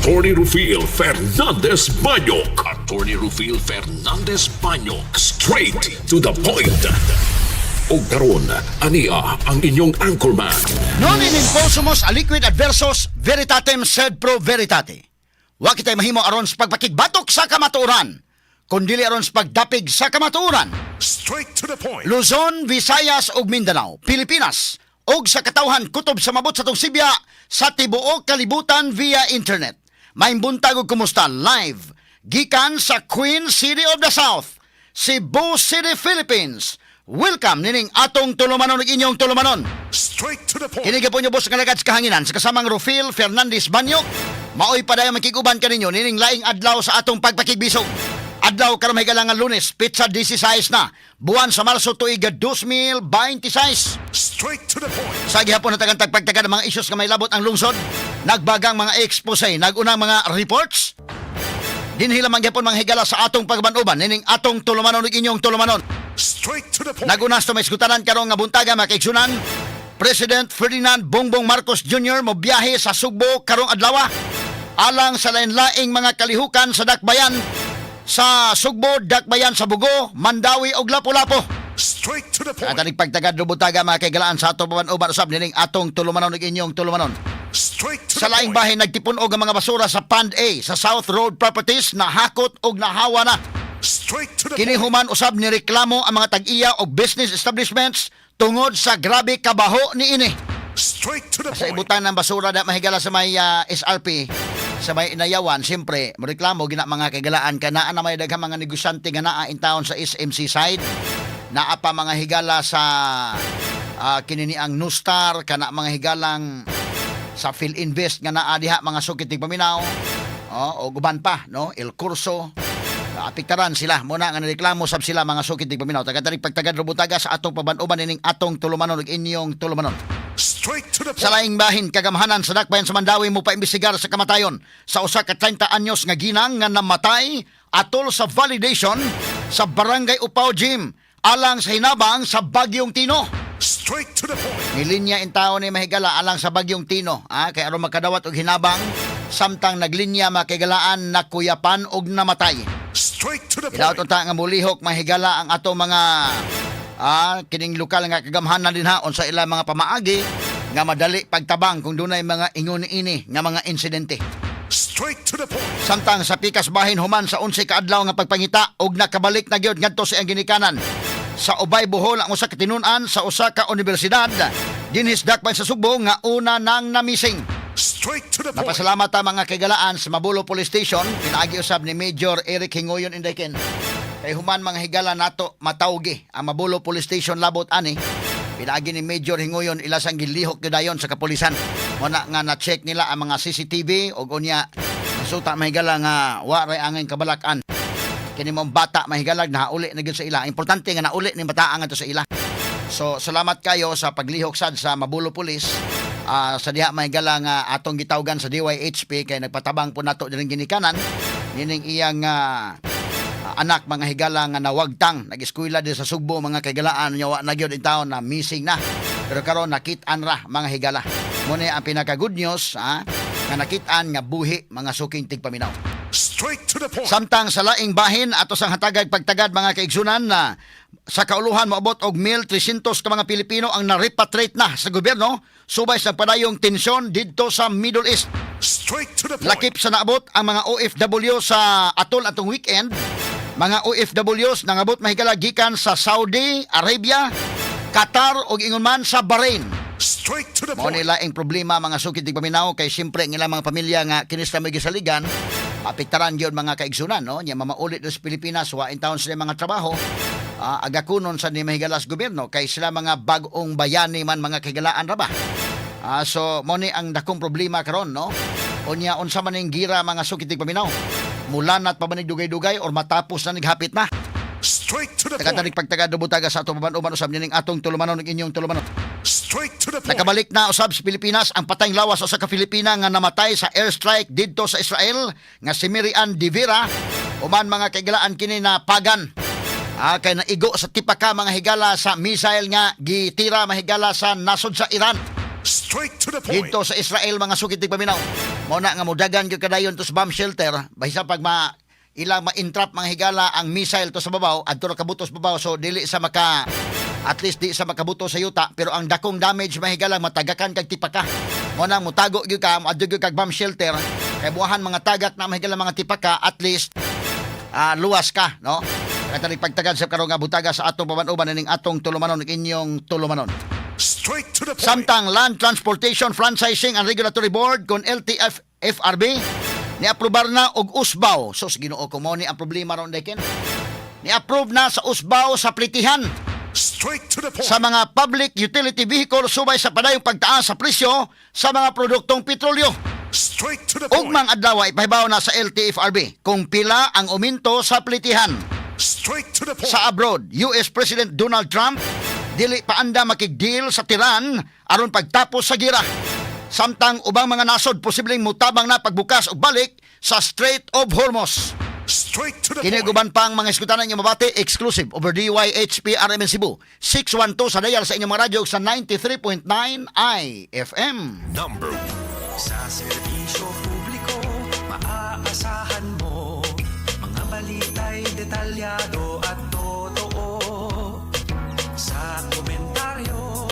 Attorney Rufil Fernandez Banyok. Attorney Rufil Fernandez Banyok. Straight to the point. O karon, ania ang inyong anchorman. Non in impulsumos aliquid adversus veritatem sed pro veritate. Wa kitay mahimo aron sa pagpakigbatok sa kamatuoran, kundili aron sa pagdapig sa kamatuoran. Straight to the point. Luzon, Visayas ug Mindanao, Pilipinas, ug sa katawhan kutob sa mabot sa tong Sibya sa tibuok kalibutan via internet. Maimbuntag ug kumusta live gikan sa Queen City of the South, Cebu City, Philippines. Welcome nining atong tulumanon ug inyong tulumanon. Straight to the point. Kini gyapon niyo boss nga nagad sa kahanginan sa kasamang Rufil Fernandez Banyok. Maoy padayon makiguban kaninyo nining laing adlaw sa atong pagpakigbisog. Adlaw karon may galangan Lunes, pitsa 16 na, buwan sa Marso tuig 2026. Straight to the point. Sa gihapon natagan tagpagtagad ng mga issues nga may labot ang lungsod, nagbagang mga expose, nagunang mga reports. Dinhila man gyapon mga higala sa atong pagbanuban nining atong tulumanon ug inyong tulumanon. Straight to the point. Nagunas to may iskutanan karon nga buntaga makaigsunan. President Ferdinand Bongbong Marcos Jr. mo biyahe sa Sugbo karong adlaw alang sa lain-laing mga kalihukan sa Dakbayan sa Sugbo, Dakbayan sa Bugo, Mandawi ug Lapu-Lapu. Straight to the point. At aning pagtagad do buntaga makagilaan sa atong pamanuban usab nining atong tulumanon ug inyong tulumanon. Straight to Sa the laing point. bahin nagtipon og ang mga basura sa Pand A sa South Road Properties na hakot og nahawa na. Straight to the Kini point. human usab ni reklamo ang mga tag-iya og business establishments tungod sa grabe kabaho ni ini. Straight to the Sa point. ibutan ng basura na mahigala sa may SRP, sa may inayawan, siyempre, reklamo gina mga kagalaan ka na may daghang mga negosyante nga naa in town sa SMC side. Naa pa mga higala sa kinini ang Nustar, kana mga higalang sa PhilInvest nga naa diha mga sukitig paminaw. O guban pa, no? El Curso. Apiktaran sila muna nga reklamo sab sila mga sukitig paminaw. Taga-tanig pagtagad rubutaga sa atong pabanuban nining atong tulumanon ug inyong tulumanon. Straight to the Sa point. laing bahin kagamhanan sa Dakbayan sa Mandawi mo paimbestigar sa kamatayon sa usa ka 30 anyos nga ginang nga namatay atol sa validation sa Barangay Upaw Gym alang sa hinabang sa Bagyong Tino. Straight to the point. Nilinya in taon ni mahigala alang sa Bagyong Tino, kay aron makadawat og hinabang samtang naglinya makigalaan na kuyapan og namatay. Straight to the Ilaw point. ta nga mulihok mahigala ang ato mga kining lokal nga kagamhanan din haon sa ilang mga pamaagi nga madali pagtabang kung dunay mga ingon ini nga mga insidente. Straight to the point. Samtang sa pikas bahin human sa 11 ka adlaw nga pagpangita og nakabalik na gyud ngadto sa iyang ginikanan sa Ubay Bohol ang usa ka tinun-an sa usa ka universidad dinhis Dakbayan sa Sugbo nga una nang namising. Straight to the point. Napasalamat ta mga kagalaan sa Mabulo Police Station pinaagi usab ni Major Eric Hingoyon Indayken. Kay human mga higala nato matawgi ang Mabulo Police Station labot ani. Pinaagi ni Major Hingoyon ilasang gilihok gyudayon sa kapulisan. Muna nga na-check nila ang mga CCTV og unya nasuta mahigala nga wa ray angay kabalakan. Kini mong bata mahigalag nauli na gyud sa ila. Importante nga nauli ni bataang ato sa ila. So salamat kayo sa paglihok sad sa Mabulo Police. Sa diha mahigala nga atong gitawgan sa DYHP kay nagpatabang po nato dining ginikanan nining iyang anak mga higala nga nawagtang nag-eskwela din sa Sugbo mga kagalaan nyawa na gyud in town na missing na pero karon nakit-an ra mga higala mo ni ang pinaka good news nga nakit-an nga buhi mga suking tigpaminaw. Straight to the point. Samtang sa laing bahin ato sang hatagag pagtagad mga kaigsunan na sa kauluhan moabot og 1,300 ka mga Pilipino ang na-repatriate na sa gobyerno subay sa padayong tensyon didto sa Middle East. Straight to the point. Lakip sa naabot ang mga OFW sa atol atong weekend. Mga OFWs nangabot mahigala gikan sa Saudi Arabia, Qatar ug ingon man sa Bahrain. Straight to the Mao point. nila ang problema mga sukid tigpaminaw kay siyempre ang ilang mga pamilya nga kinista may gisaligan apektaran gyud mga kaigsunan no nya mamaulit sa Pilipinas wa in town sila mga trabaho agakunon sa ni mahigalas gobyerno kay sila mga bag-ong bayani man mga kagalaan ra ba. So mo ni ang dakong problema karon no unya unsa man ning gira mga sukid tigpaminaw mulanat pa ba ni dugay-dugay or matapos na naghapit na. Straight to the point. Taga-tanig pagtagad butaga sa atong pabanuban usab nining atong tulumanon ug inyong tulumanon. Straight to the point. Nakabalik na usab sa Pilipinas ang patayng lawas sa Pilipina nga namatay sa airstrike didto sa Israel nga si Miriam de Vera uman mga kaigalaan kini na pagan. Kay naigo sa tipaka mga higala sa missile nga gitira mahigala sa nasod sa Iran. Straight to the point. Dito sa Israel mga sukitig paminaw. Mo na nga modagan gyud kadayon to sa bomb shelter bahisa pag ilang ma-entrap mga higala ang missile to sa babaw adto ra kabutos babaw so dili sa at least di sa makabuto sa yuta pero ang dakong damage mga higala matagakan kag tipaka. Mo na mutago gyud ka adto gyud kag bomb shelter kay buhahan mga tagak na mga higala mga tipaka at least luwas ka no. Kaya pagtagad sa karong nga butaga sa atong pamanuban ning atong tulumanon inyong tulumanon. Straight to the point. Samtang Land Transportation Franchising and Regulatory Board kon LTFRB ni-aprobar na og usbaw. So Ginoo ko mo ni ang problema ron deken. Ni-approve na sa usbaw sa plitihan Straight to the point. sa mga public utility vehicle subay sa padayong pagtaas sa presyo sa mga produktong petrolyo. Straight to the point. Ugmang adlaw ipahibaw na sa LTFRB kung pila ang uminto sa plitihan. Straight to the point. Sa abroad, US President Donald Trump dili pa anda makigdeal sa Tiran aron pagtapos sa gira. Samtang ubang mga nasod posibleng mutabang na pagbukas og balik sa Strait of Hormuz. Straight to the Kini point. guban pang mga iskutanan niyo mabati exclusive over DYHP RMN Cebu 612 sa dial sa inyong mga radyo sa 93.9 IFM. Number Sa serbisyo publiko, maaasahan